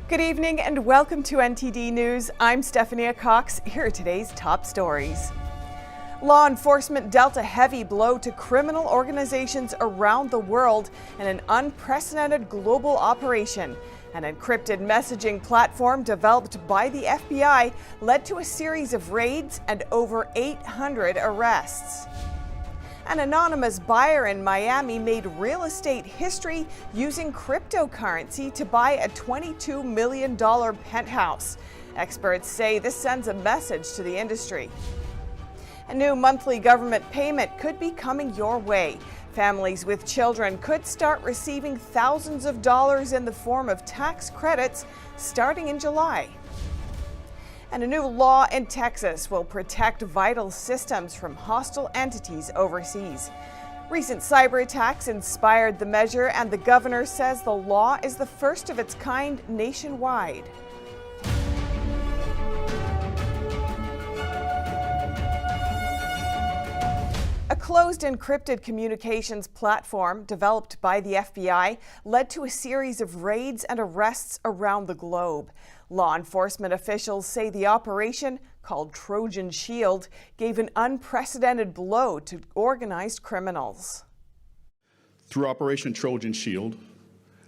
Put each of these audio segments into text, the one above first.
Good evening and welcome to NTD News. I'm Stephania Cox. Here are today's top stories. Law enforcement dealt a heavy blow to criminal organizations around the world in an unprecedented global operation. An encrypted messaging platform developed by the FBI led to a series of raids and over 800 arrests. An anonymous buyer in Miami made real estate history using cryptocurrency to buy a $22 million penthouse. Experts say this sends a message to the industry. A new monthly government payment could be coming your way. Families with children could start receiving thousands of dollars in the form of tax credits starting in July. And a new law in Texas will protect vital systems from hostile entities overseas. Recent cyber attacks inspired the measure, and the governor says the law is the first of its kind nationwide. A closed encrypted communications platform developed by the FBI led to a series of raids and arrests around the globe. Law enforcement officials say the operation, called Trojan Shield, gave an unprecedented blow to organized criminals. Through Operation Trojan Shield,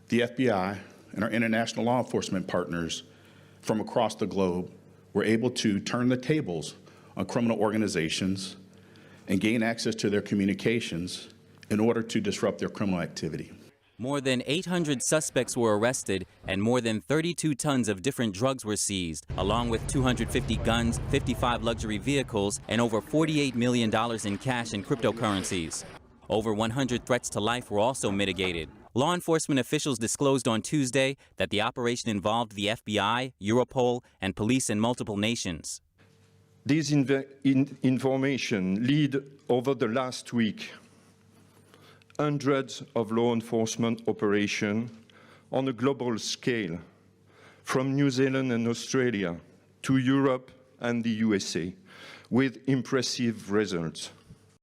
the FBI and our international law enforcement partners from across the globe were able to turn the tables on criminal organizations and gain access to their communications in order to disrupt their criminal activity. More than 800 suspects were arrested and more than 32 tons of different drugs were seized, along with 250 guns, 55 luxury vehicles, and over $48 million in cash and cryptocurrencies. Over 100 threats to life were also mitigated. Law enforcement officials disclosed on Tuesday that the operation involved the FBI, Europol, and police in multiple nations. This information led over the last week hundreds of law enforcement operations on a global scale, from New Zealand and Australia to Europe and the USA, with impressive results.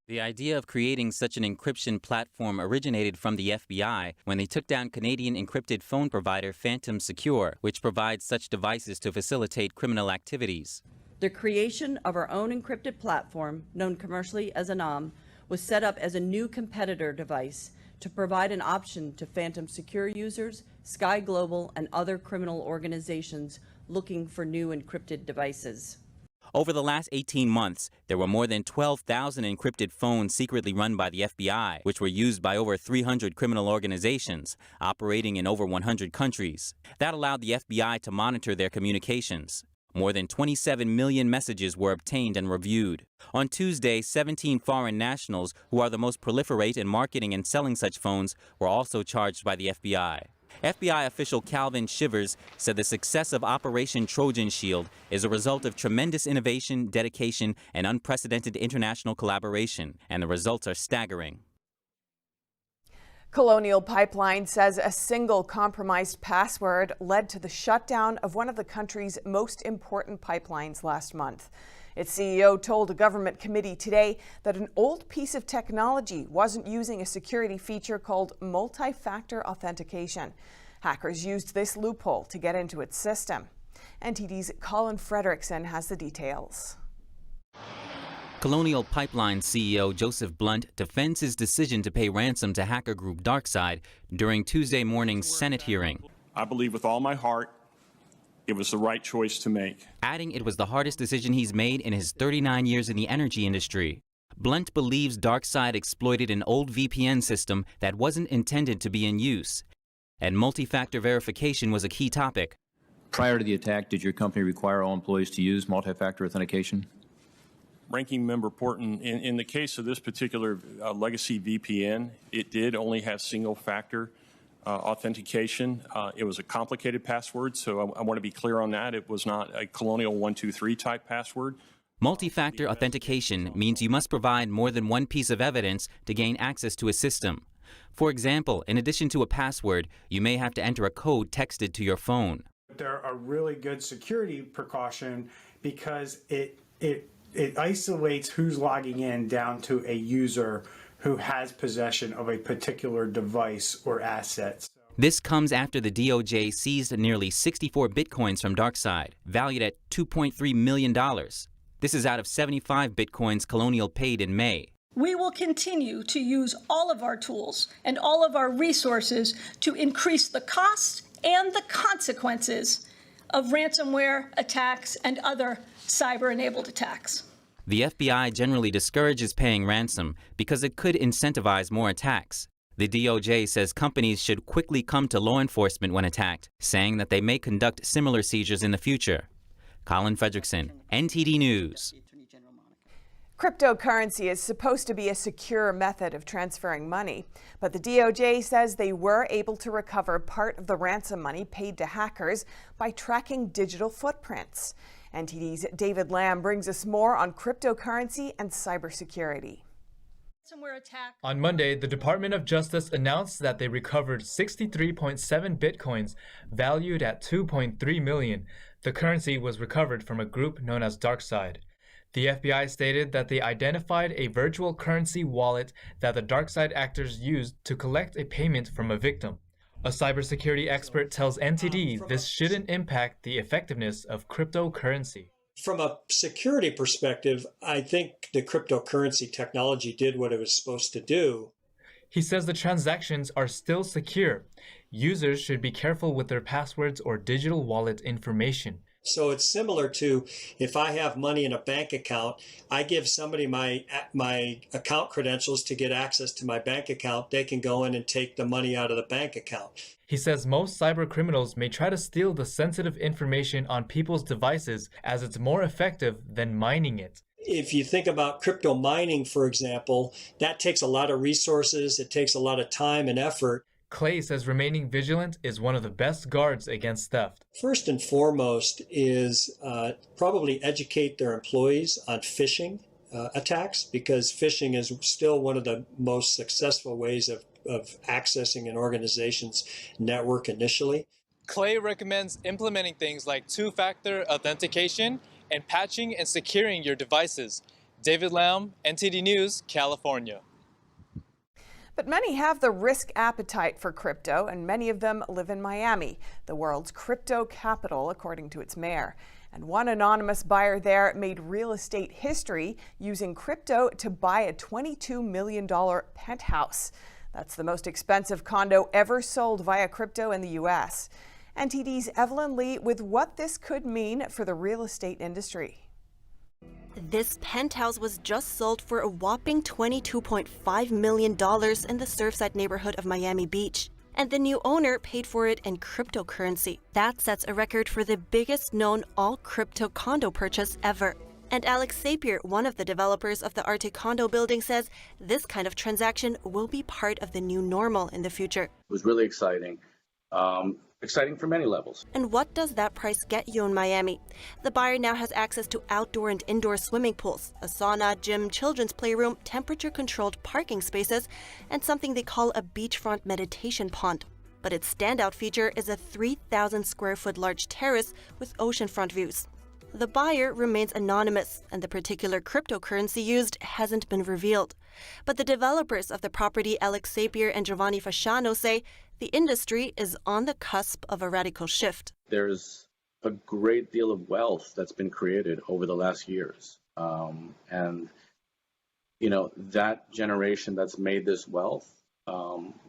The idea of creating such an encryption platform originated from the FBI when they took down Canadian encrypted phone provider Phantom Secure, which provides such devices to facilitate criminal activities. The creation of our own encrypted platform, known commercially as Anom, was set up as a new competitor device to provide an option to Phantom Secure users, Sky Global, and other criminal organizations looking for new encrypted devices. Over the last 18 months, there were more than 12,000 encrypted phones secretly run by the FBI, which were used by over 300 criminal organizations operating in over 100 countries. That allowed the FBI to monitor their communications. More than 27 million messages were obtained and reviewed. On Tuesday, 17 foreign nationals, who are the most proliferate in marketing and selling such phones, were also charged by the FBI. FBI official Calvin Shivers said the success of Operation Trojan Shield is a result of tremendous innovation, dedication, and unprecedented international collaboration, and the results are staggering. Colonial Pipeline says a single compromised password led to the shutdown of one of the country's most important pipelines last month. Its CEO told a government committee today that an old piece of technology wasn't using a security feature called multi-factor authentication. Hackers used this loophole to get into its system. NTD's Colin Frederickson has the details. Colonial Pipeline CEO Joseph Blunt defends his decision to pay ransom to hacker group DarkSide during Tuesday morning's Senate hearing. I believe with all my heart it was the right choice to make. Adding it was the hardest decision he's made in his 39 years in the energy industry. Blunt believes DarkSide exploited an old VPN system that wasn't intended to be in use, and multi-factor verification was a key topic. Prior to the attack, did your company require all employees to use multi-factor authentication? Ranking Member Porton, in the case of this particular legacy VPN, it did only have single-factor authentication. It was a complicated password, so I want to be clear on that. It was not a Colonial 123 type password. Multi-factor authentication means you must provide more than one piece of evidence to gain access to a system. For example, in addition to a password, you may have to enter a code texted to your phone. They're a really good security precaution because it isolates who's logging in down to a user who has possession of a particular device or asset. This comes after the DOJ seized nearly 64 bitcoins from DarkSide, valued at $2.3 million. This is out of 75 bitcoins Colonial paid in May. We will continue to use all of our tools and all of our resources to increase the cost and the consequences of ransomware attacks and other cyber-enabled attacks. The FBI generally discourages paying ransom because it could incentivize more attacks. The DOJ says companies should quickly come to law enforcement when attacked, saying that they may conduct similar seizures in the future. Colin Fredrickson, NTD News. Cryptocurrency is supposed to be a secure method of transferring money, but the DOJ says they were able to recover part of the ransom money paid to hackers by tracking digital footprints. NTD's David Lamb brings us more on cryptocurrency and cybersecurity. On Monday, the Department of Justice announced that they recovered 63.7 bitcoins valued at $2.3 million. The currency was recovered from a group known as DarkSide. The FBI stated that they identified a virtual currency wallet that the DarkSide actors used to collect a payment from a victim. A cybersecurity expert tells NTD this shouldn't impact the effectiveness of cryptocurrency. From a security perspective, I think the cryptocurrency technology did what it was supposed to do. He says the transactions are still secure. Users should be careful with their passwords or digital wallet information. So it's similar to if I have money in a bank account, I give somebody my account credentials to get access to my bank account. They can go in and take the money out of the bank account. He says most cyber criminals may try to steal the sensitive information on people's devices as it's more effective than mining it. If you think about crypto mining, for example, that takes a lot of resources. It takes a lot of time and effort. Clay says remaining vigilant is one of the best guards against theft. First and foremost is probably educate their employees on phishing attacks, because phishing is still one of the most successful ways of accessing an organization's network initially. Clay recommends implementing things like two-factor authentication and patching and securing your devices. David Lamb, NTD News, California. But many have the risk appetite for crypto, and many of them live in Miami, the world's crypto capital, according to its mayor. And one anonymous buyer there made real estate history using crypto to buy a $22 million penthouse. That's the most expensive condo ever sold via crypto in the U.S. NTD's Evelyn Lee with what this could mean for the real estate industry. This penthouse was just sold for a whopping $22.5 million in the Surfside neighborhood of Miami Beach. And the new owner paid for it in cryptocurrency. That sets a record for the biggest known all-crypto condo purchase ever. And Alex Sapir, one of the developers of the Arte condo building, says this kind of transaction will be part of the new normal in the future. It was really exciting. Exciting for many levels. And what does that price get you in Miami? The buyer now has access to outdoor and indoor swimming pools, a sauna, gym, children's playroom, temperature-controlled parking spaces, and something they call a beachfront meditation pond. But its standout feature is a 3,000 square foot large terrace with oceanfront views. The buyer remains anonymous, and the particular cryptocurrency used hasn't been revealed. But the developers of the property, Alex Sapir and Giovanni Fasciano, say the industry is on the cusp of a radical shift. There's a great deal of wealth that's been created over the last years. And, you know, that generation that's made this wealth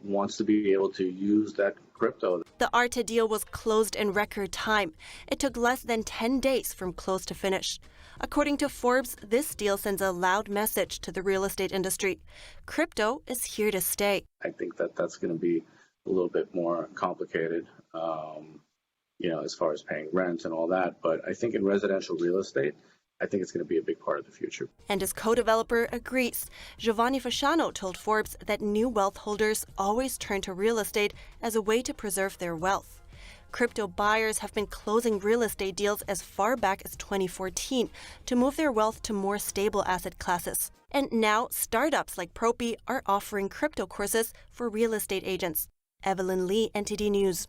wants to be able to use that crypto. The Arte deal was closed in record time. It took less than 10 days from close to finish. According to Forbes, this deal sends a loud message to the real estate industry. Crypto is here to stay. I think that that's going to be a little bit more complicated, you know, as far as paying rent and all that. But I think in residential real estate, I think it's going to be a big part of the future. And his co-developer agrees. Giovanni Fasciano told Forbes that new wealth holders always turn to real estate as a way to preserve their wealth. Crypto buyers have been closing real estate deals as far back as 2014 to move their wealth to more stable asset classes. And now startups like Propi are offering crypto courses for real estate agents. Evelyn Lee, NTD News.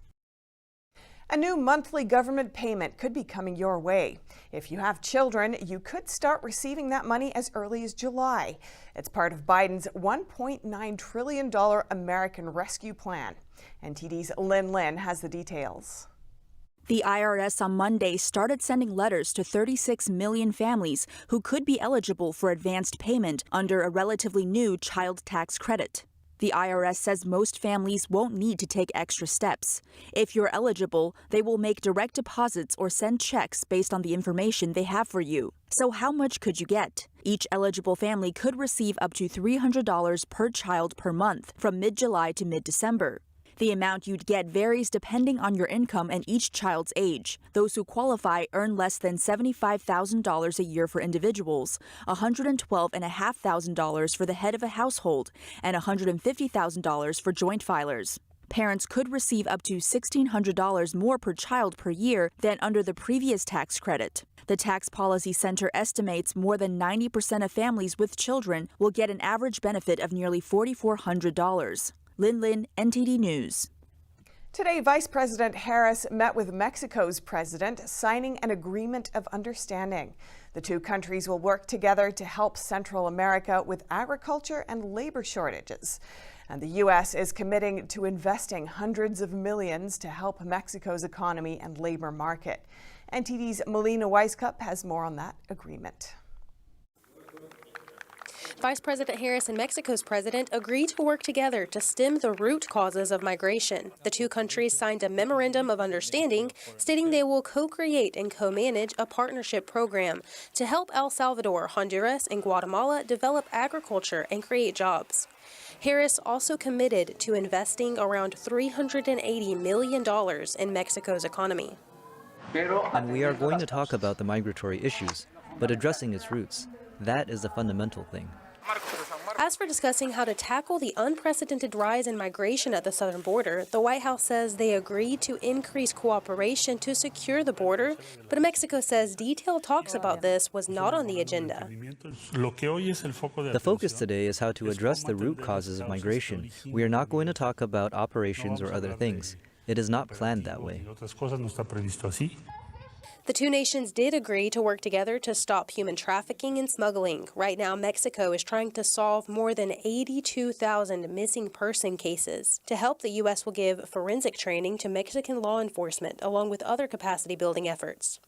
A new monthly government payment could be coming your way. If you have children, you could start receiving that money as early as July. It's part of Biden's $1.9 trillion American Rescue Plan. NTD's Lin Lin has the details. The IRS on Monday started sending letters to 36 million families who could be eligible for advanced payment under a relatively new child tax credit. The IRS says most families won't need to take extra steps. If you're eligible, they will make direct deposits or send checks based on the information they have for you. So how much could you get? Each eligible family could receive up to $300 per child per month from mid-July to mid-December. The amount you'd get varies depending on your income and each child's age. Those who qualify earn less than $75,000 a year for individuals, $112,500 for the head of a household, and $150,000 for joint filers. Parents could receive up to $1,600 more per child per year than under the previous tax credit. The Tax Policy Center estimates more than 90% of families with children will get an average benefit of nearly $4,400. Lin Lin, NTD News. Today, Vice President Harris met with Mexico's president, signing an agreement of understanding. The two countries will work together to help Central America with agriculture and labor shortages. And the U.S. is committing to investing hundreds of millions to help Mexico's economy and labor market. NTD's Melina Weiskup has more on that agreement. Vice President Harris and Mexico's president agreed to work together to stem the root causes of migration. The two countries signed a memorandum of understanding stating they will co-create and co-manage a partnership program to help El Salvador, Honduras, and Guatemala develop agriculture and create jobs. Harris also committed to investing around $380 million in Mexico's economy. And we are going to talk about the migratory issues, but addressing its roots. That is the fundamental thing. As for discussing how to tackle the unprecedented rise in migration at the southern border, the White House says they agreed to increase cooperation to secure the border, but Mexico says detailed talks about this was not on the agenda. The focus today is how to address the root causes of migration. We are not going to talk about operations or other things. It is not planned that way. The two nations did agree to work together to stop human trafficking and smuggling. Right now, Mexico is trying to solve more than 82,000 missing person cases. To help, the U.S. will give forensic training to Mexican law enforcement, along with other capacity-building efforts.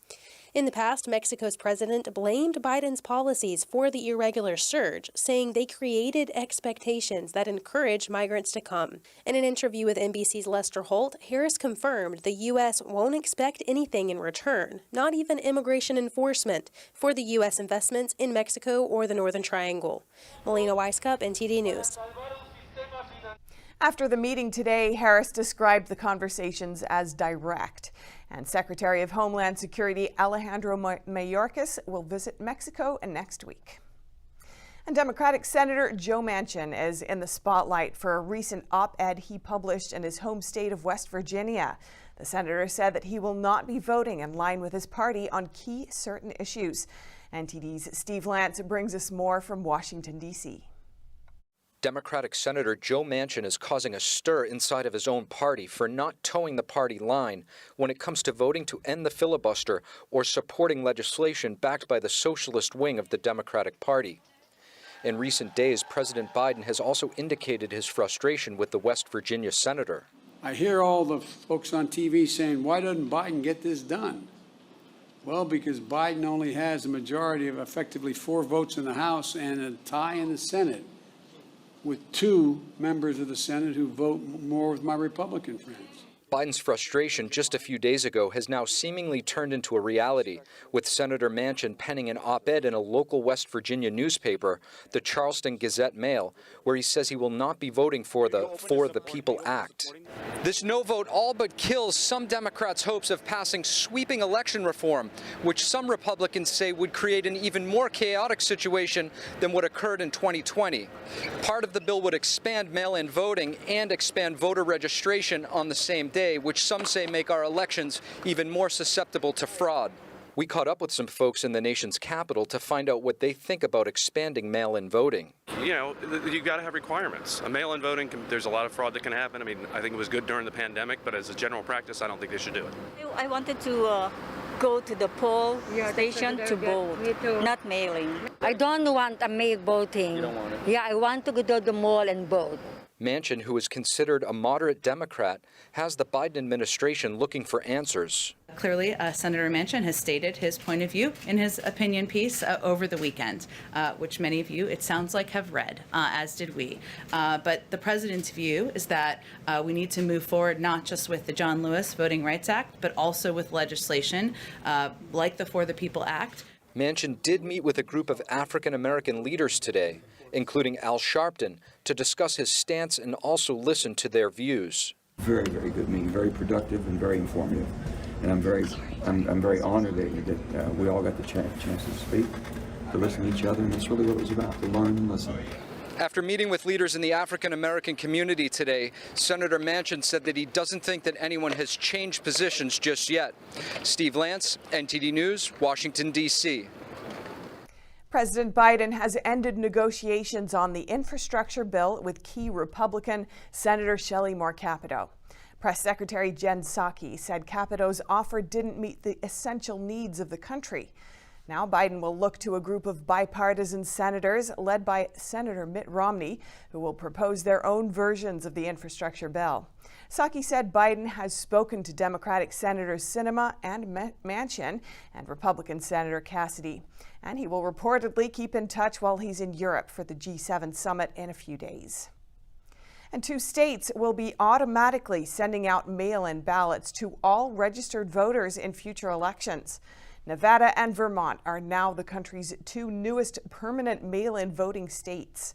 In the past, Mexico's president blamed Biden's policies for the irregular surge, saying they created expectations that encouraged migrants to come. In an interview with NBC's Lester Holt, Harris confirmed the U.S. won't expect anything in return, not even immigration enforcement, for the U.S. investments in Mexico or the Northern Triangle. Melina Weiskup, NTD News. After the meeting today, Harris described the conversations as direct. And Secretary of Homeland Security Alejandro Mayorkas will visit Mexico next week. And Democratic Senator Joe Manchin is in the spotlight for a recent op-ed he published in his home state of West Virginia. The senator said that he will not be voting in line with his party on key certain issues. NTD's Steve Lance brings us more from Washington, D.C. Democratic Senator Joe Manchin is causing a stir inside of his own party for not towing the party line when it comes to voting to end the filibuster or supporting legislation backed by the socialist wing of the Democratic Party. In recent days, President Biden has also indicated his frustration with the West Virginia senator. I hear all the folks on TV saying, why doesn't Biden get this done? Well, because Biden only has a majority of effectively 4 votes in the House and a tie in the Senate, with 2 members of the Senate who vote more with my Republican friends. Biden's frustration just a few days ago has now seemingly turned into a reality, with Senator Manchin penning an op-ed in a local West Virginia newspaper, the Charleston Gazette-Mail, where he says he will not be voting for the People Act. This no vote all but kills some Democrats' hopes of passing sweeping election reform, which some Republicans say would create an even more chaotic situation than what occurred in 2020. Part of the bill would expand mail-in voting and expand voter registration on the same day, which some say make our elections even more susceptible to fraud. We caught up with some folks in the nation's capital to find out what they think about expanding mail-in voting. You know, you've got to have requirements. Mail-in voting, there's a lot of fraud that can happen. I mean, I think it was good during the pandemic, but as a general practice, I don't think they should do it. I wanted to go to the poll station to vote, not mailing. I don't want a mail voting. You don't want it? Yeah, I want to go to the mall and vote. Manchin, who is considered a moderate Democrat, has the Biden administration looking for answers. Clearly, Senator Manchin has stated his point of view in his opinion piece over the weekend, which many of you, it sounds like, have read, as did we. But the president's view is that we need to move forward not just with the John Lewis Voting Rights Act, but also with legislation like the For the People Act. Manchin did meet with a group of African-American leaders today, including Al Sharpton, to discuss his stance and also listen to their views. Very, very good meeting, very productive and very informative. And I'm very honored that we all got the chance to speak, to listen to each other, and that's really what it was about, to learn and listen. After meeting with leaders in the African-American community today, Senator Manchin said that he doesn't think that anyone has changed positions just yet. Steve Lance, NTD News, Washington, D.C. President Biden has ended negotiations on the infrastructure bill with key Republican Senator Shelley Moore Capito. Press Secretary Jen Psaki said Capito's offer didn't meet the essential needs of the country. Now Biden will look to a group of bipartisan senators led by Senator Mitt Romney, who will propose their own versions of the infrastructure bill. Psaki said Biden has spoken to Democratic Senators Sinema and Manchin and Republican Senator Cassidy, and he will reportedly keep in touch while he's in Europe for the G7 summit in a few days. And 2 states will be automatically sending out mail-in ballots to all registered voters in future elections. Nevada and Vermont are now the country's 2 newest permanent mail-in voting states.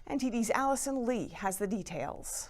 NTD's Allison Lee has the details.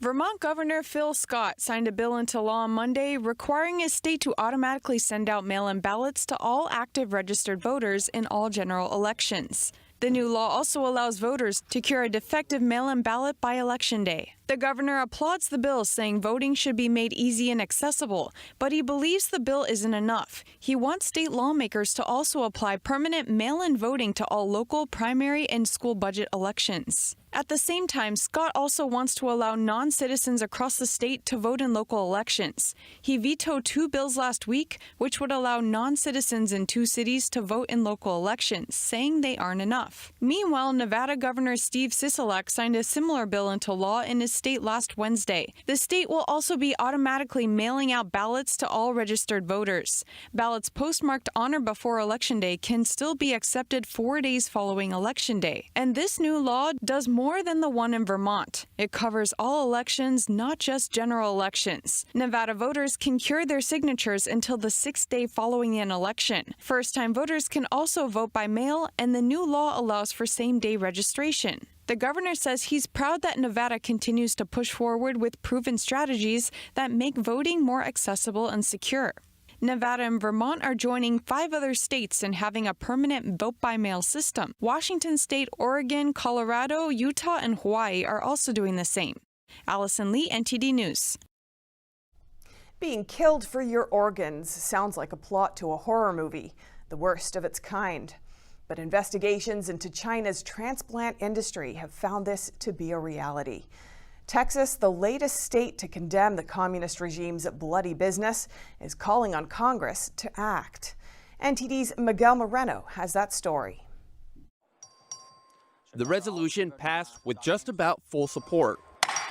Vermont Governor Phil Scott signed a bill into law on Monday requiring his state to automatically send out mail-in ballots to all active registered voters in all general elections. The new law also allows voters to cure a defective mail-in ballot by Election Day. The governor applauds the bill, saying voting should be made easy and accessible, but he believes the bill isn't enough. He wants state lawmakers to also apply permanent mail-in voting to all local, primary, and school budget elections. At the same time, Scott also wants to allow non-citizens across the state to vote in local elections. He vetoed 2 bills last week, which would allow non-citizens in 2 cities to vote in local elections, saying they aren't enough. Meanwhile, Nevada Governor Steve Sisolak signed a similar bill into law in his state last Wednesday. The state will also be automatically mailing out ballots to all registered voters. Ballots postmarked on or before Election Day can still be accepted 4 days following Election Day. And this new law does more than the one in Vermont. It covers all elections, not just general elections. Nevada voters can cure their signatures until the 6th day following an election. First-time voters can also vote by mail, and the new law allows for same-day registration. The governor says he's proud that Nevada continues to push forward with proven strategies that make voting more accessible and secure. Nevada and Vermont are joining 5 other states in having a permanent vote-by-mail system. Washington State, Oregon, Colorado, Utah, and Hawaii are also doing the same. Allison Lee, NTD News. Being killed for your organs sounds like a plot to a horror movie, the worst of its kind. But investigations into China's transplant industry have found this to be a reality. Texas, the latest state to condemn the communist regime's bloody business, is calling on Congress to act. NTD's Miguel Moreno has that story. The resolution passed with just about full support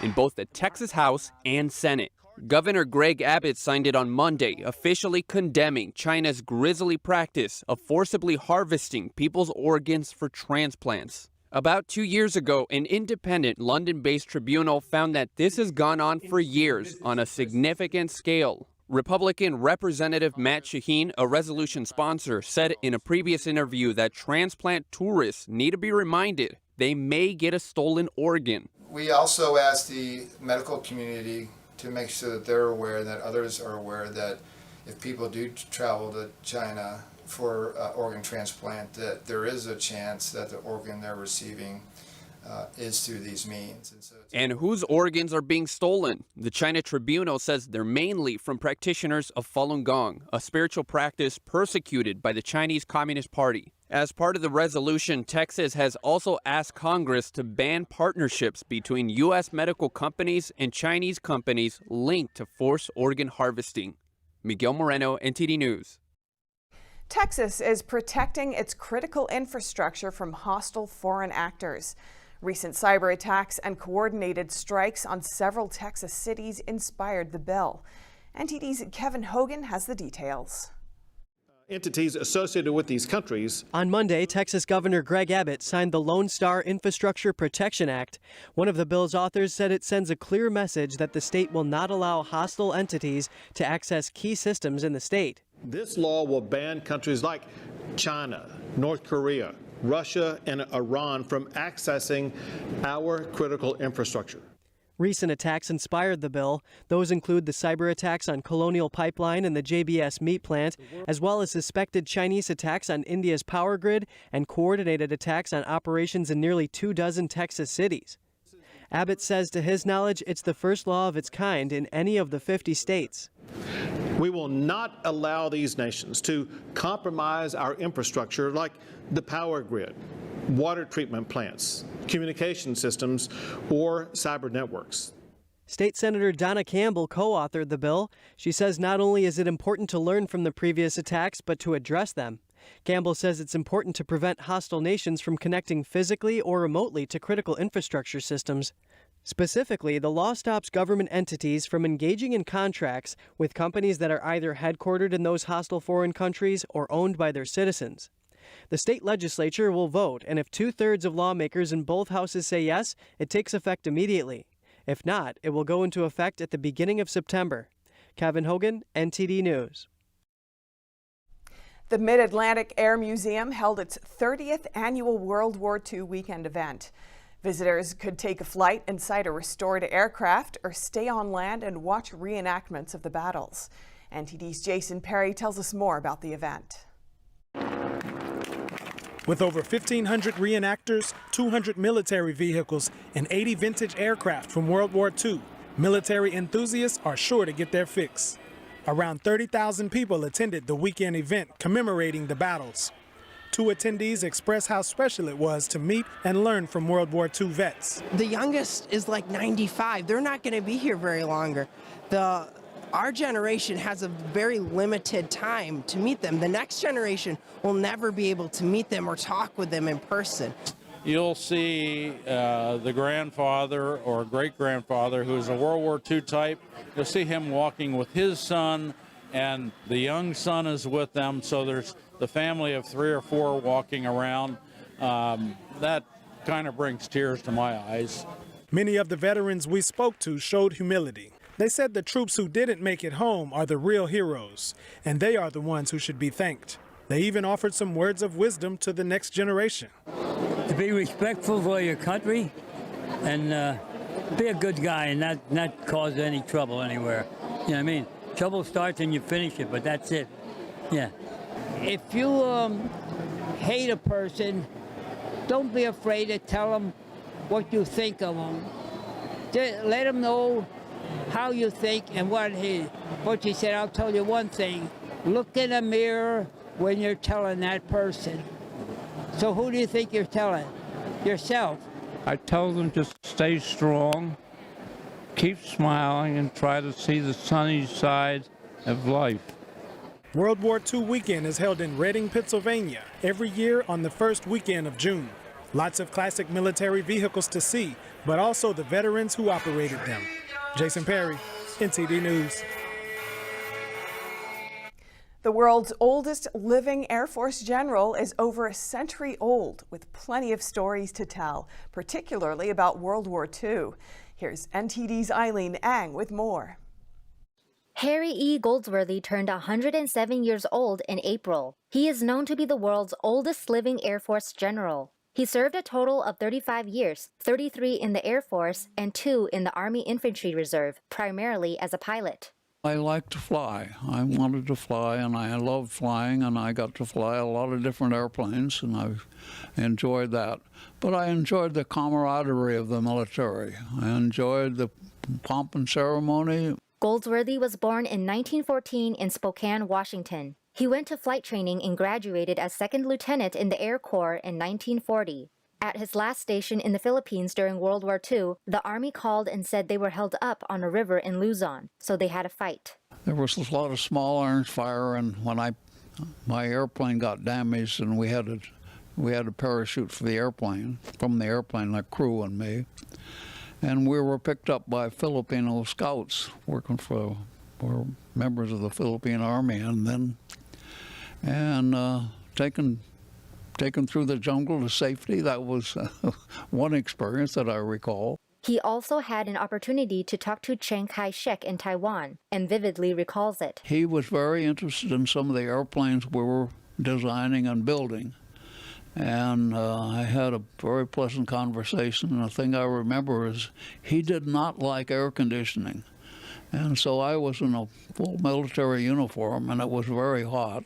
in both the Texas House and Senate. Governor Greg Abbott signed it on Monday, officially condemning China's grisly practice of forcibly harvesting people's organs for transplants. About 2 years ago, an independent London-based tribunal found that this has gone on for years on a significant scale. Republican Representative Matt Shaheen, a resolution sponsor, said in a previous interview that transplant tourists need to be reminded they may get a stolen organ. We also asked the medical community to make sure that they're aware, that others are aware, that if people do travel to China for organ transplant, that there is a chance that the organ they're receiving is through these means. And whose organs are being stolen? The China Tribunal says they're mainly from practitioners of Falun Gong, a spiritual practice persecuted by the Chinese Communist Party. As part of the resolution, Texas has also asked Congress to ban partnerships between U.S. medical companies and Chinese companies linked to forced organ harvesting. Miguel Moreno, NTD News. Texas is protecting its critical infrastructure from hostile foreign actors. Recent cyber attacks and coordinated strikes on several Texas cities inspired the bill. NTD's Kevin Hogan has the details. Entities associated with these countries. On Monday, Texas Governor Greg Abbott signed the Lone Star Infrastructure Protection Act. One of the bill's authors said it sends a clear message that the state will not allow hostile entities to access key systems in the state. This law will ban countries like China, North Korea, Russia, and Iran from accessing our critical infrastructure. Recent attacks inspired the bill. Those include the cyber attacks on Colonial Pipeline and the JBS meat plant, as well as suspected Chinese attacks on India's power grid and coordinated attacks on operations in nearly 24 Texas cities. Abbott says to his knowledge, it's the first law of its kind in any of the 50 states. We will not allow these nations to compromise our infrastructure like the power grid, water treatment plants, communication systems, or cyber networks. State Senator Donna Campbell co-authored the bill. She says not only is it important to learn from the previous attacks, but to address them. Campbell says it's important to prevent hostile nations from connecting physically or remotely to critical infrastructure systems. Specifically, the law stops government entities from engaging in contracts with companies that are either headquartered in those hostile foreign countries or owned by their citizens. The state legislature will vote, and if 2/3 of lawmakers in both houses say yes, it takes effect immediately. If not, it will go into effect at the beginning of September. Kevin Hogan, NTD News. The Mid-Atlantic Air Museum held its 30th annual World War II weekend event. Visitors could take a flight inside a restored aircraft or stay on land and watch reenactments of the battles. NTD's Jason Perry tells us more about the event. With over 1,500 reenactors, 200 military vehicles, and 80 vintage aircraft from World War II, military enthusiasts are sure to get their fix. Around 30,000 people attended the weekend event commemorating the battles. Two attendees expressed how special it was to meet and learn from World War II vets. The youngest is like 95. They're not going to be here very longer. Our generation has a very limited time to meet them. The next generation will never be able to meet them or talk with them in person. You'll see the grandfather or great-grandfather who is a World War II type. You'll see him walking with his son, and the young son is with them, so there's the family of 3 or 4 walking around. That kind of brings tears to my eyes. Many of the veterans we spoke to showed humility. They said the troops who didn't make it home are the real heroes, and they are the ones who should be thanked. They even offered some words of wisdom to the next generation. To be respectful for your country and be a good guy and not cause any trouble anywhere. You know what I mean? Trouble starts and you finish it, but that's it. Yeah. If you hate a person, don't be afraid to tell them what you think of them. Just let them know how you think and what you said. I'll tell you one thing. Look in a mirror when you're telling that person. So who do you think you're telling? Yourself. I tell them to stay strong, keep smiling, and try to see the sunny side of life. World War II weekend is held in Reading, Pennsylvania, every year on the first weekend of June. Lots of classic military vehicles to see, but also the veterans who operated them. Jason Perry, NTD News. The world's oldest living Air Force general is over a century old, with plenty of stories to tell, particularly about World War II. Here's NTD's Eileen Ang with more. Harry E. Goldsworthy turned 107 years old in April. He is known to be the world's oldest living Air Force general. He served a total of 35 years, 33 in the Air Force and 2 in the Army Infantry Reserve, primarily as a pilot. I like to fly. I wanted to fly, and I love flying, and I got to fly a lot of different airplanes, and I've enjoyed that. But I enjoyed the camaraderie of the military. I enjoyed the pomp and ceremony. Goldsworthy was born in 1914 in Spokane, Washington. He went to flight training and graduated as second lieutenant in the Air Corps in 1940. At his last station in the Philippines during World War II, the Army called and said they were held up on a river in Luzon, so they had a fight. There was a lot of small arms fire, and when my airplane got damaged, and we had a parachute for the airplane, from the airplane, the crew and me, and we were picked up by Filipino scouts working for members of the Philippine Army, and taken through the jungle to safety. That was one experience that I recall. He also had an opportunity to talk to Chiang Kai-shek in Taiwan and vividly recalls it. He was very interested in some of the airplanes we were designing and building. And I had a very pleasant conversation. And the thing I remember is he did not like air conditioning. And so I was in a full military uniform, and it was very hot.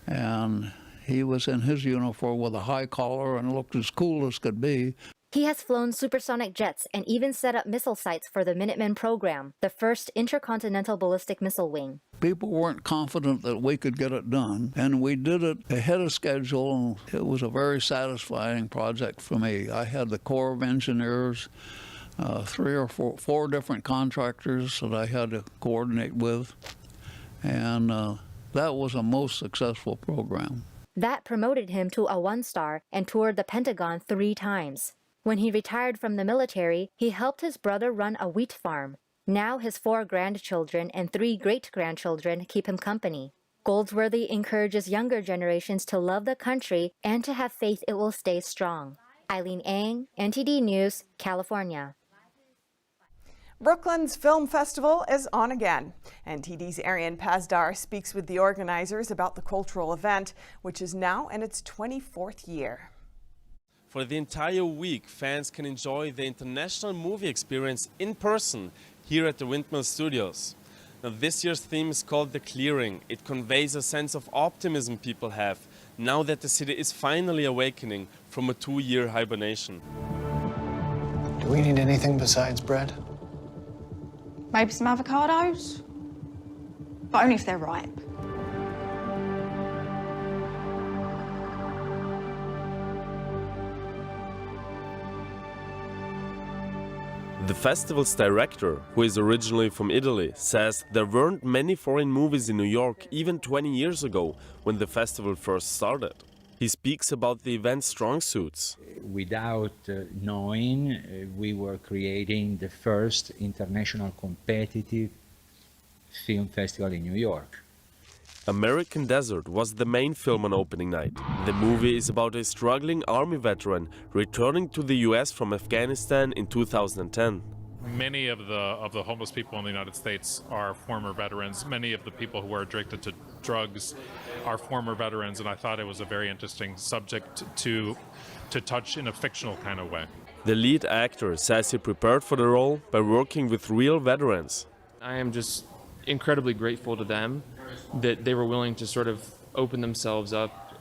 And he was in his uniform with a high collar and looked as cool as could be. He has flown supersonic jets and even set up missile sites for the Minuteman program, the first intercontinental ballistic missile wing. People weren't confident that we could get it done, and we did it ahead of schedule, and it was a very satisfying project for me. I had the Corps of Engineers, 3 or 4 different contractors that I had to coordinate with, and that was a most successful program. That promoted him to a 1-star and toured the Pentagon 3 times. When he retired from the military, he helped his brother run a wheat farm. Now his 4 grandchildren and 3 great-grandchildren keep him company. Goldsworthy encourages younger generations to love the country and to have faith it will stay strong. Eileen Ang, NTD News, California. Brooklyn's Film Festival is on again. NTD's Arian Pazdar speaks with the organizers about the cultural event, which is now in its 24th year. For the entire week, fans can enjoy the international movie experience in person here at the Windmill Studios. Now, this year's theme is called The Clearing. It conveys a sense of optimism people have now that the city is finally awakening from a 2-year hibernation. Do we need anything besides bread? Maybe some avocados, but only if they're ripe. The festival's director, who is originally from Italy, says there weren't many foreign movies in New York even 20 years ago when the festival first started. He speaks about the event's strong suits. Without knowing, we were creating the first international competitive film festival in New York. American Desert was the main film on opening night. The movie is about a struggling army veteran returning to the US from Afghanistan in 2010. Many of the homeless people in the United States are former veterans. Many of the people who are addicted to drugs are former veterans, and I thought it was a very interesting subject to touch in a fictional kind of way. The lead actor says he prepared for the role by working with real veterans. I am just incredibly grateful to them that they were willing to sort of open themselves up,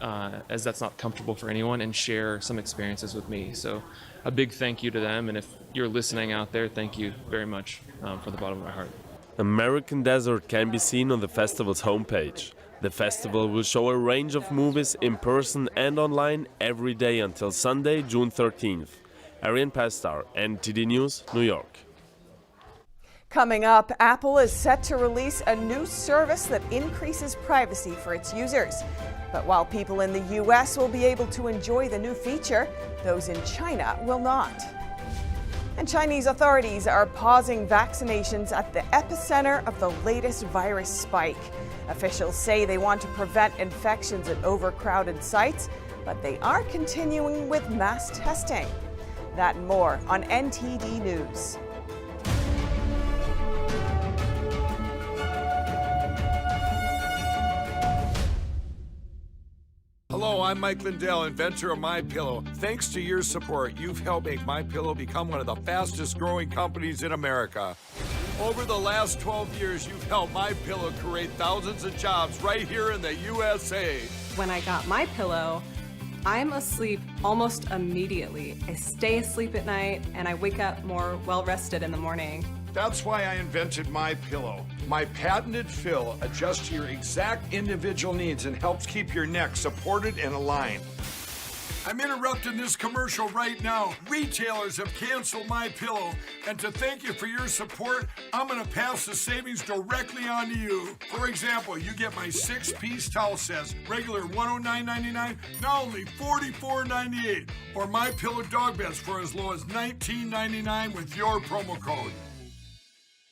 as that's not comfortable for anyone, and share some experiences with me. So a big thank you to them, and if you're listening out there, thank you very much from the bottom of my heart. American Desert can be seen on the festival's homepage. The festival will show a range of movies in person and online every day until Sunday, June 13th. Arian Pastar, NTD News, New York. Coming up, Apple is set to release a new service that increases privacy for its users. But while people in the US will be able to enjoy the new feature, those in China will not. And Chinese authorities are pausing vaccinations at the epicenter of the latest virus spike. Officials say they want to prevent infections at overcrowded sites, but they are continuing with mass testing. That and more on NTD News. Hello, I'm Mike Lindell, inventor of MyPillow. Thanks to your support, you've helped make MyPillow become one of the fastest growing companies in America. Over the last 12 years, you've helped MyPillow create thousands of jobs right here in the USA. When I got MyPillow, I'm asleep almost immediately. I stay asleep at night and I wake up more well-rested in the morning. That's why I invented MyPillow. My patented fill adjusts to your exact individual needs and helps keep your neck supported and aligned. I'm interrupting this commercial right now. Retailers have canceled MyPillow, and to thank you for your support, I'm gonna pass the savings directly on to you. For example, you get my 6-piece towel sets, regular $109.99, now only $44.98, or MyPillow dog beds for as low as $19.99 with your promo code.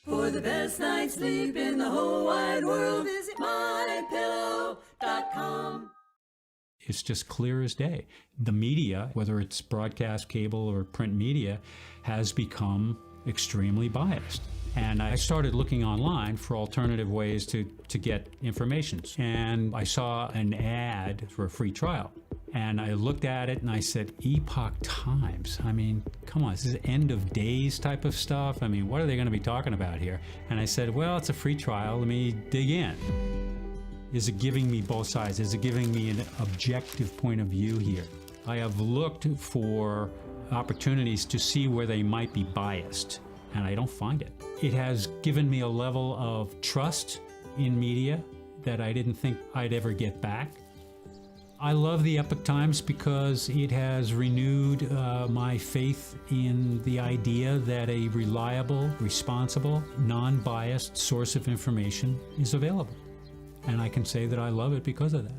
For the best night's sleep in the whole wide world, visit MyPillow.com. It's just clear as day. The media, whether it's broadcast, cable, or print media, has become extremely biased. And I started looking online for alternative ways to get information. And I saw an ad for a free trial. And I looked at it and I said, Epoch Times. I mean, come on, this is end of days type of stuff. I mean, what are they going to be talking about here? And I said, well, it's a free trial. Let me dig in. Is it giving me both sides? Is it giving me an objective point of view here? I have looked for opportunities to see where they might be biased, and I don't find it. It has given me a level of trust in media that I didn't think I'd ever get back. I love the Epoch Times because it has renewed my faith in the idea that a reliable, responsible, non-biased source of information is available. And I can say that I love it because of that.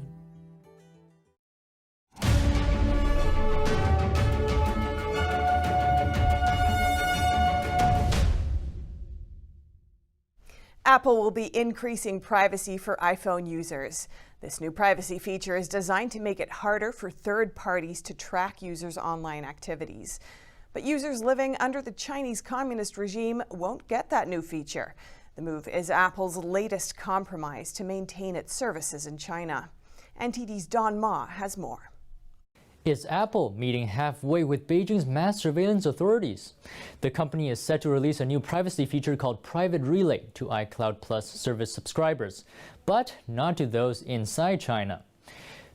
Apple will be increasing privacy for iPhone users. This new privacy feature is designed to make it harder for third parties to track users' online activities. But users living under the Chinese communist regime won't get that new feature. The move is Apple's latest compromise to maintain its services in China. NTD's Don Ma has more. Is Apple meeting halfway with Beijing's mass surveillance authorities? The company is set to release a new privacy feature called Private Relay to iCloud Plus service subscribers, but not to those inside China.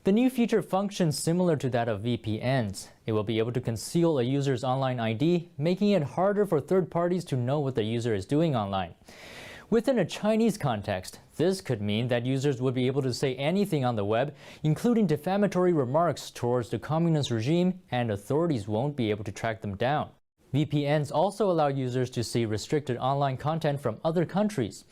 The new feature functions similar to that of VPNs. It will be able to conceal a user's online ID, making it harder for third parties to know what the user is doing online. Within a Chinese context, this could mean that users would be able to say anything on the web, including defamatory remarks towards the communist regime, and authorities won't be able to track them down. VPNs also allow users to see restricted online content from other countries.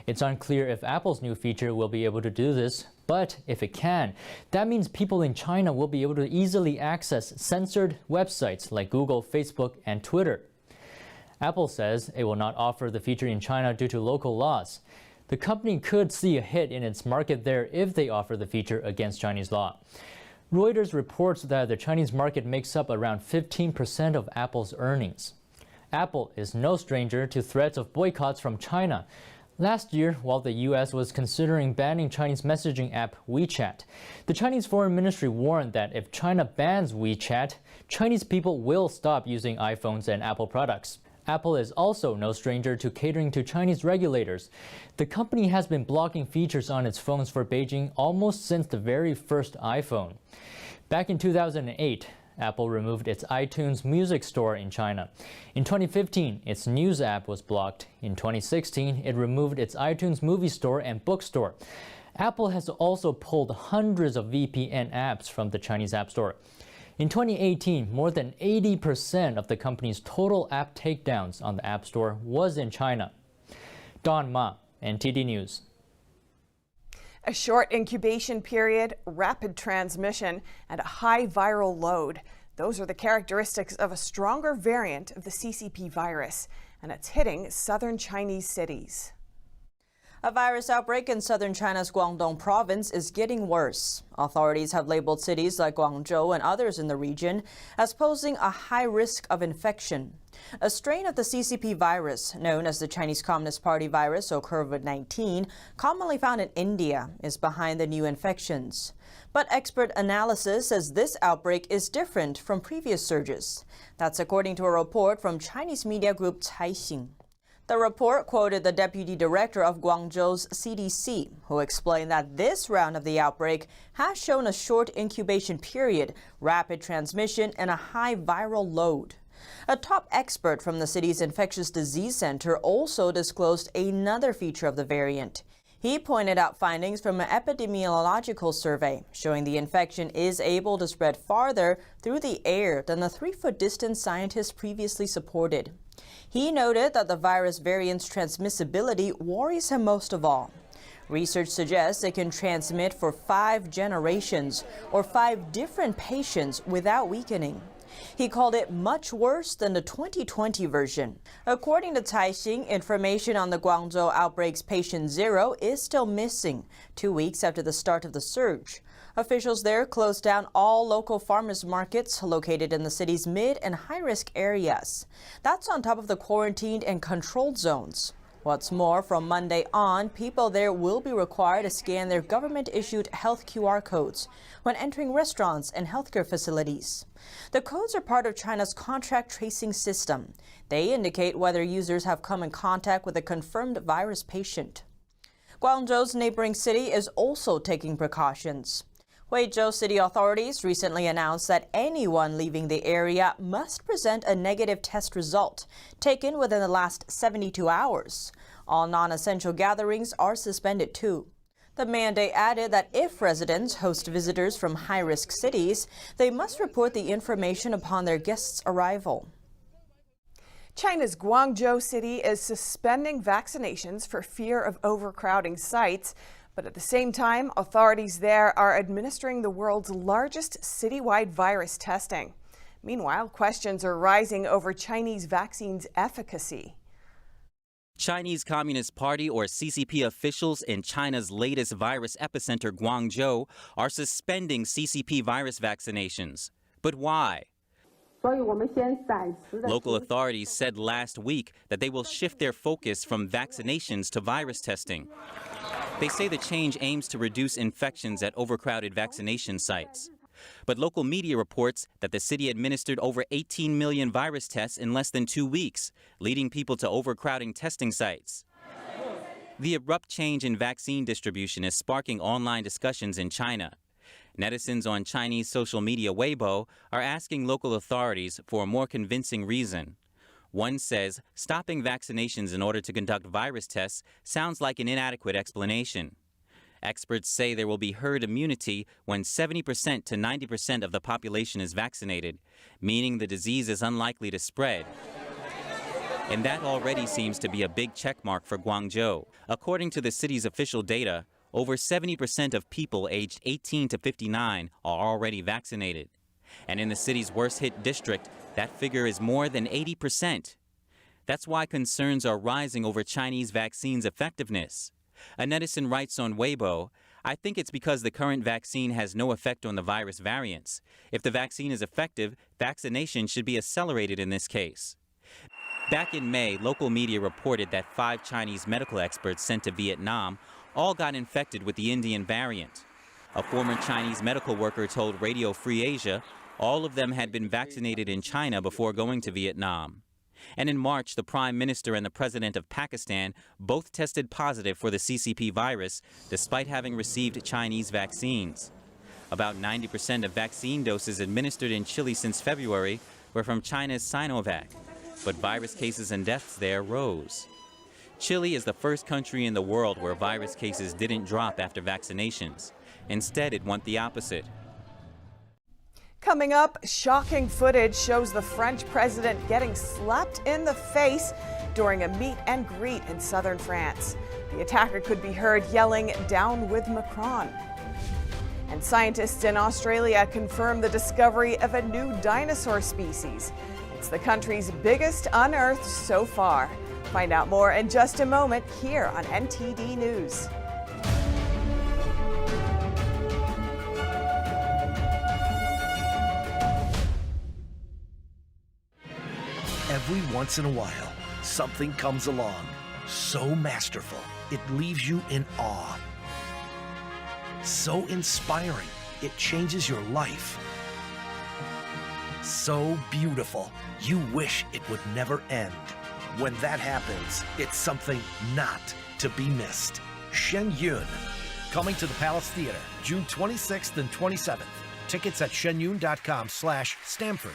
It's unclear if Apple's new feature will be able to do this, but if it can, that means people in China will be able to easily access censored websites like Google, Facebook, and Twitter. Apple says it will not offer the feature in China due to local laws. The company could see a hit in its market there if they offer the feature against Chinese law. Reuters reports that the Chinese market makes up around 15% of Apple's earnings. Apple is no stranger to threats of boycotts from China. Last year, while the U.S. was considering banning Chinese messaging app WeChat, the Chinese Foreign Ministry warned that if China bans WeChat, Chinese people will stop using iPhones and Apple products. Apple is also no stranger to catering to Chinese regulators. The company has been blocking features on its phones for Beijing almost since the very first iPhone. Back in 2008, Apple removed its iTunes Music Store in China. In 2015, its News app was blocked. In 2016, it removed its iTunes Movie Store and Bookstore. Apple has also pulled hundreds of VPN apps from the Chinese App Store. In 2018, more than 80% of the company's total app takedowns on the App Store was in China. Don Ma, NTD News. A short incubation period, rapid transmission, and a high viral load. Those are the characteristics of a stronger variant of the CCP virus, and it's hitting southern Chinese cities. A virus outbreak in southern China's Guangdong province is getting worse. Authorities have labeled cities like Guangzhou and others in the region as posing a high risk of infection. A strain of the CCP virus, known as the Chinese Communist Party virus or COVID-19, commonly found in India, is behind the new infections. But expert analysis says this outbreak is different from previous surges. That's according to a report from Chinese media group Caixin. The report quoted the deputy director of Guangzhou's CDC, who explained that this round of the outbreak has shown a short incubation period, rapid transmission, and a high viral load. A top expert from the city's infectious disease center also disclosed another feature of the variant. He pointed out findings from an epidemiological survey showing the infection is able to spread farther through the air than the 3-foot distance scientists previously supported. He noted that the virus variant's transmissibility worries him most of all. Research suggests it can transmit for 5 generations or 5 different patients without weakening. He called it much worse than the 2020 version. According to Caixin, information on the Guangzhou outbreak's patient 0 is still missing, 2 weeks after the start of the surge. Officials there closed down all local farmers markets located in the city's mid and high-risk areas. That's on top of the quarantined and controlled zones. What's more, from Monday on, people there will be required to scan their government-issued health QR codes when entering restaurants and healthcare facilities. The codes are part of China's contact tracing system. They indicate whether users have come in contact with a confirmed virus patient. Guangzhou's neighboring city is also taking precautions. Huizhou city authorities recently announced that anyone leaving the area must present a negative test result taken within the last 72 hours. All non-essential gatherings are suspended too. The mandate added that if residents host visitors from high-risk cities, they must report the information upon their guests' arrival. China's Guangzhou city is suspending vaccinations for fear of overcrowding sites. But at the same time, authorities there are administering the world's largest citywide virus testing. Meanwhile, questions are rising over Chinese vaccines' efficacy. Chinese Communist Party or CCP officials in China's latest virus epicenter, Guangzhou, are suspending CCP virus vaccinations. But why? Local authorities said last week that they will shift their focus from vaccinations to virus testing. They say the change aims to reduce infections at overcrowded vaccination sites. But local media reports that the city administered over 18 million virus tests in less than 2 weeks, leading people to overcrowding testing sites. The abrupt change in vaccine distribution is sparking online discussions in China. Netizens on Chinese social media Weibo are asking local authorities for a more convincing reason. One says stopping vaccinations in order to conduct virus tests sounds like an inadequate explanation. Experts say there will be herd immunity when 70% to 90% of the population is vaccinated, meaning the disease is unlikely to spread. And that already seems to be a big checkmark for Guangzhou. According to the city's official data, over 70% of people aged 18 to 59 are already vaccinated. And in the city's worst-hit district, that figure is more than 80%. That's why concerns are rising over Chinese vaccines' effectiveness. A netizen writes on Weibo, "I think it's because the current vaccine has no effect on the virus variants. If the vaccine is effective, vaccination should be accelerated in this case." Back in May, local media reported that 5 Chinese medical experts sent to Vietnam all got infected with the Indian variant. A former Chinese medical worker told Radio Free Asia all of them had been vaccinated in China before going to Vietnam. And in March, the Prime Minister and the President of Pakistan both tested positive for the CCP virus, despite having received Chinese vaccines. About 90% of vaccine doses administered in Chile since February were from China's Sinovac, but virus cases and deaths there rose. Chile is the first country in the world where virus cases didn't drop after vaccinations. Instead, it went the opposite. Coming up, shocking footage shows the French president getting slapped in the face during a meet and greet in southern France. The attacker could be heard yelling, "Down with Macron." And scientists in Australia confirm the discovery of a new dinosaur species. It's the country's biggest unearthed so far. Find out more in just a moment here on NTD News. Every once in a while, something comes along, so masterful, it leaves you in awe. So inspiring, it changes your life. So beautiful, you wish it would never end. When that happens, it's something not to be missed. Shen Yun, coming to the Palace Theater, June 26th and 27th. Tickets at shenyun.com/Stamford.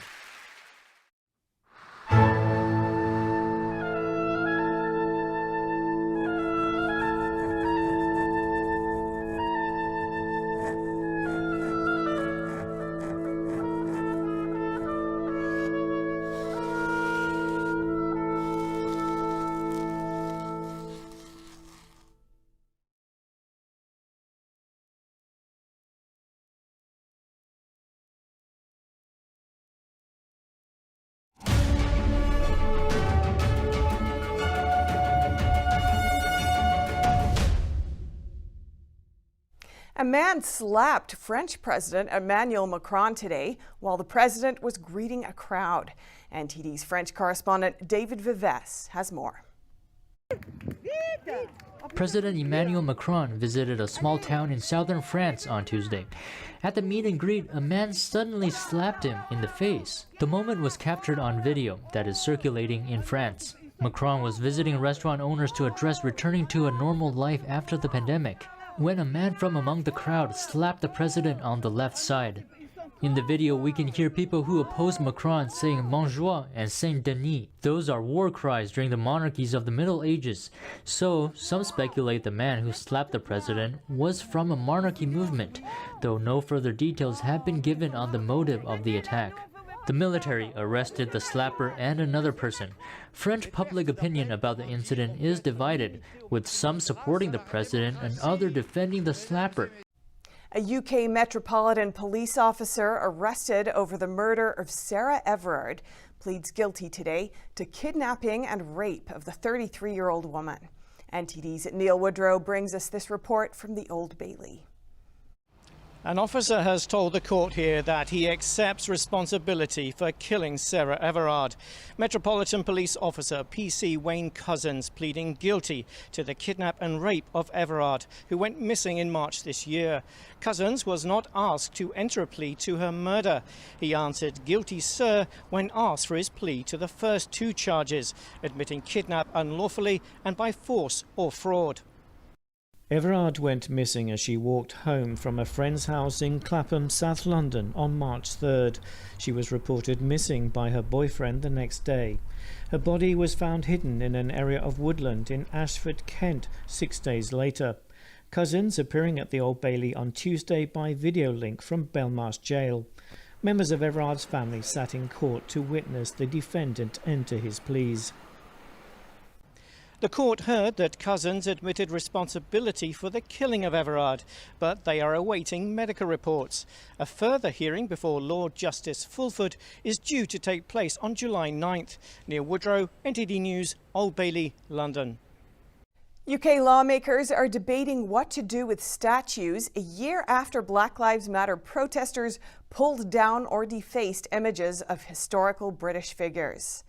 A man slapped French President Emmanuel Macron today while the president was greeting a crowd. NTD's French correspondent David Vives has more. President Emmanuel Macron visited a small town in southern France on Tuesday. At the meet and greet, a man suddenly slapped him in the face. The moment was captured on video that is circulating in France. Macron was visiting restaurant owners to address returning to a normal life after the pandemic, when a man from among the crowd slapped the president on the left side. In the video, we can hear people who oppose Macron saying Montjoie and Saint-Denis. Those are war cries during the monarchies of the Middle Ages. So, some speculate the man who slapped the president was from a monarchy movement, though no further details have been given on the motive of the attack. The military arrested the slapper and another person. French public opinion about the incident is divided, with some supporting the president and others defending the slapper. A UK Metropolitan Police officer arrested over the murder of Sarah Everard pleads guilty today to kidnapping and rape of the 33-year-old woman. NTD's Neil Woodrow brings us this report from the Old Bailey. An officer has told the court here that he accepts responsibility for killing Sarah Everard. Metropolitan Police Officer PC Wayne Cousins pleading guilty to the kidnap and rape of Everard, who went missing in March this year. Cousins was not asked to enter a plea to her murder. He answered guilty, sir, when asked for his plea to the first two charges, admitting kidnap unlawfully and by force or fraud. Everard went missing as she walked home from a friend's house in Clapham, South London on March 3rd. She was reported missing by her boyfriend the next day. Her body was found hidden in an area of woodland in Ashford, Kent, 6 days later. Cousins appearing at the Old Bailey on Tuesday by video link from Belmarsh Jail. Members of Everard's family sat in court to witness the defendant enter his pleas. The court heard that Cousins admitted responsibility for the killing of Everard, but they are awaiting medical reports. A further hearing before Lord Justice Fulford is due to take place on July 9th. Neil Woodrow, NTD News, Old Bailey, London. UK lawmakers are debating what to do with statues a year after Black Lives Matter protesters pulled down or defaced images of historical British figures.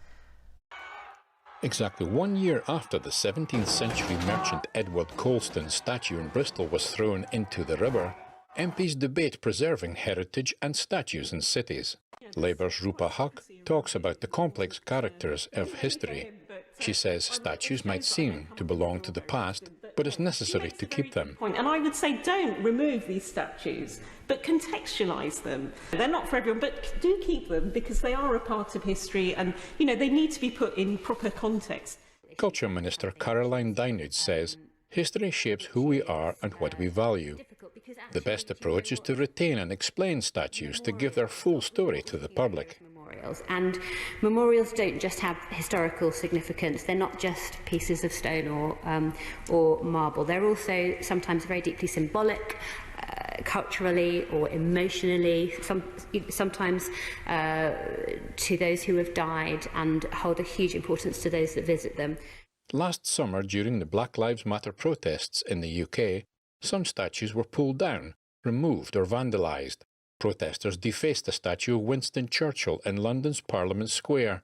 Exactly 1 year after the 17th century merchant Edward Colston's statue in Bristol was thrown into the river, MPs debate preserving heritage and statues in cities. Labour's Rupa Huq talks about the complex characters of history. She says statues might seem to belong to the past, but it's necessary to keep them. And I would say don't remove these statues, but contextualise them. They're not for everyone, but do keep them because they are a part of history and, you know, they need to be put in proper context. Culture Minister Caroline Dynudge says history shapes who we are and what we value. The best approach is to retain and explain statues to give their full story to the public. And memorials don't just have historical significance. They're not just pieces of stone or marble. They're also sometimes very deeply symbolic, culturally or emotionally, sometimes to those who have died, and hold a huge importance to those that visit them. Last summer, during the Black Lives Matter protests in the UK, some statues were pulled down, removed or vandalised. Protesters defaced the statue of Winston Churchill in London's Parliament Square,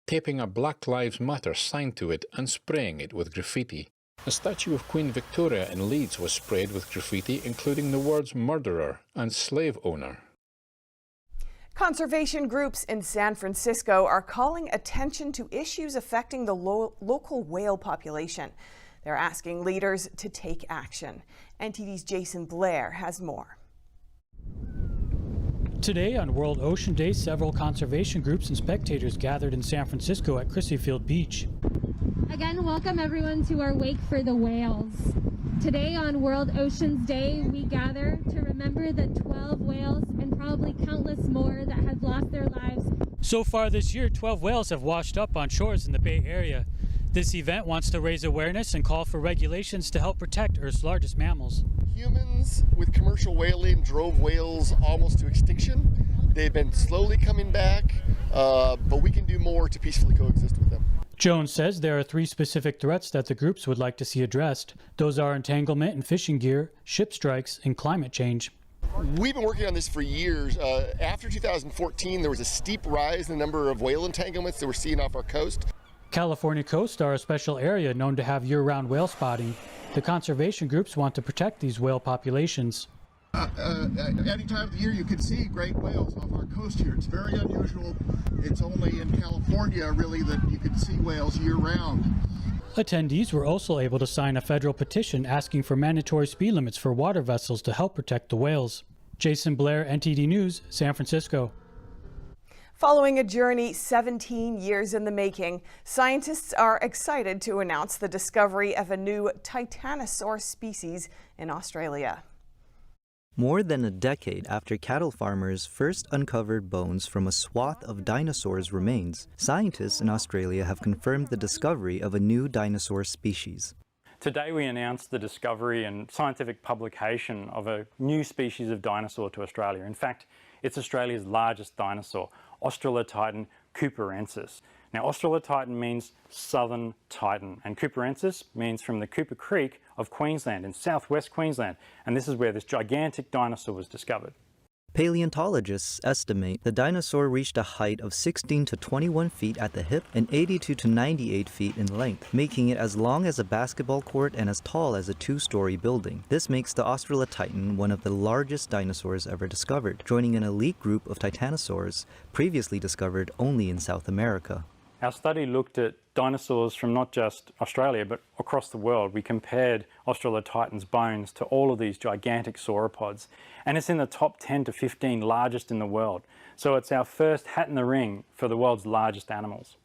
taping a Black Lives Matter sign to it and spraying it with graffiti. A statue of Queen Victoria in Leeds was sprayed with graffiti including the words murderer and slave owner. Conservation groups in San Francisco are calling attention to issues affecting the local whale population. They're asking leaders to take action. NTD's Jason Blair has more. Today on World Ocean Day, several conservation groups and spectators gathered in San Francisco at Chryssyfield Beach. Again, welcome everyone to our Wake for the Whales. Today on World Oceans Day, we gather to remember the 12 whales and probably countless more that have lost their lives. So far this year, 12 whales have washed up on shores in the Bay Area. This event wants to raise awareness and call for regulations to help protect Earth's largest mammals. Humans with commercial whaling drove whales almost to extinction. They've been slowly coming back, but we can do more to peacefully coexist with them. Jones says there are 3 specific threats that the groups would like to see addressed. Those are entanglement in fishing gear, ship strikes, and climate change. We've been working on this for years. After 2014, there was a steep rise in the number of whale entanglements that we're seeing off our coast. California coasts are a special area known to have year-round whale spotting. The conservation groups want to protect these whale populations. Any time of the year you can see great whales off our coast here. It's very unusual. It's only in California really that you can see whales year-round. Attendees were also able to sign a federal petition asking for mandatory speed limits for water vessels to help protect the whales. Jason Blair, NTD News, San Francisco. Following a journey 17 years in the making, scientists are excited to announce the discovery of a new Dinosaur species in Australia. More than a decade after cattle farmers first uncovered bones from a swath of dinosaurs' remains, scientists in Australia have confirmed the discovery of a new dinosaur species. Today we announced the discovery and scientific publication of a new species of dinosaur to Australia. In fact, it's Australia's largest dinosaur, Australotitan cooperensis. Now, Australotitan means southern titan, and cooperensis means from the Cooper Creek of Queensland in southwest Queensland, and this is where this gigantic dinosaur was discovered. Paleontologists estimate the dinosaur reached a height of 16 to 21 feet at the hip and 82 to 98 feet in length, making it as long as a basketball court and as tall as a 2-story building. This makes the Australotitan one of the largest dinosaurs ever discovered, joining an elite group of titanosaurs previously discovered only in South America. Our study looked at dinosaurs from not just Australia, but across the world. We compared Australotitan's bones to all of these gigantic sauropods, and it's in the top 10 to 15 largest in the world. So it's our first hat in the ring for the world's largest animals.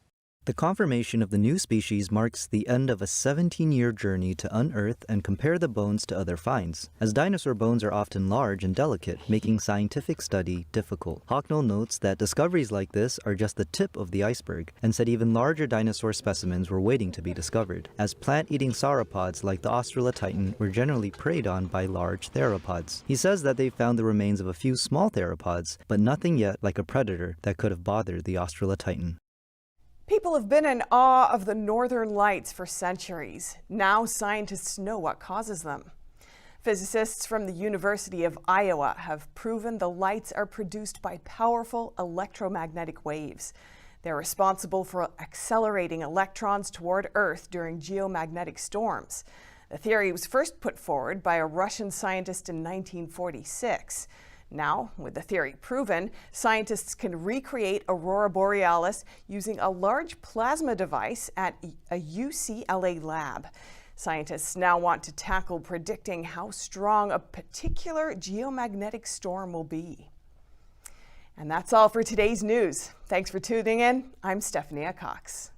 The confirmation of the new species marks the end of a 17-year journey to unearth and compare the bones to other finds, as dinosaur bones are often large and delicate, making scientific study difficult. Hocknell notes that discoveries like this are just the tip of the iceberg, and said even larger dinosaur specimens were waiting to be discovered, as plant-eating sauropods like the Australotitan were generally preyed on by large theropods. He says that they found the remains of a few small theropods, but nothing yet like a predator that could have bothered the Australotitan. People have been in awe of the northern lights for centuries. Now scientists know what causes them. Physicists from the University of Iowa have proven the lights are produced by powerful electromagnetic waves. They're responsible for accelerating electrons toward Earth during geomagnetic storms. The theory was first put forward by a Russian scientist in 1946. Now, with the theory proven, scientists can recreate aurora borealis using a large plasma device at a UCLA lab. Scientists now want to tackle predicting how strong a particular geomagnetic storm will be. And that's all for today's news. Thanks for tuning in. I'm Stephanie Cox.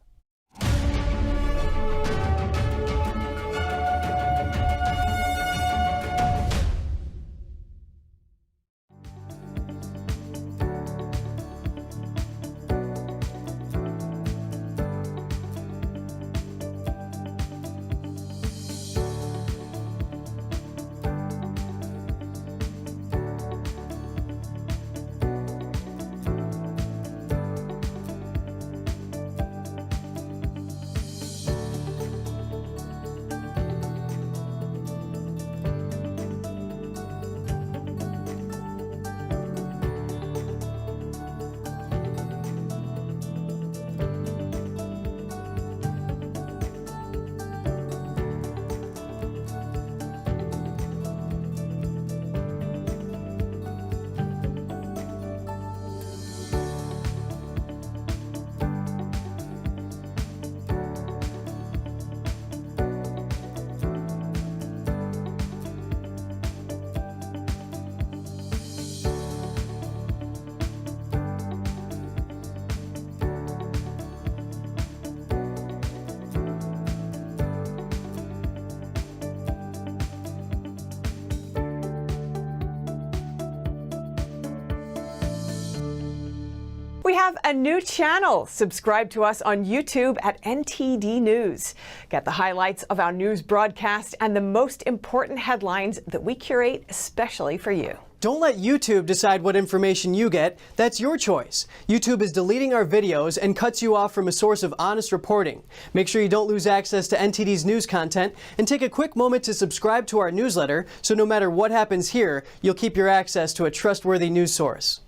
We have a new channel. Subscribe to us on YouTube at NTD News. Get the highlights of our news broadcast and the most important headlines that we curate especially for you. Don't let YouTube decide what information you get. That's your choice. YouTube is deleting our videos and cuts you off from a source of honest reporting. Make sure you don't lose access to NTD's news content, and take a quick moment to subscribe to our newsletter so no matter what happens here, you'll keep your access to a trustworthy news source.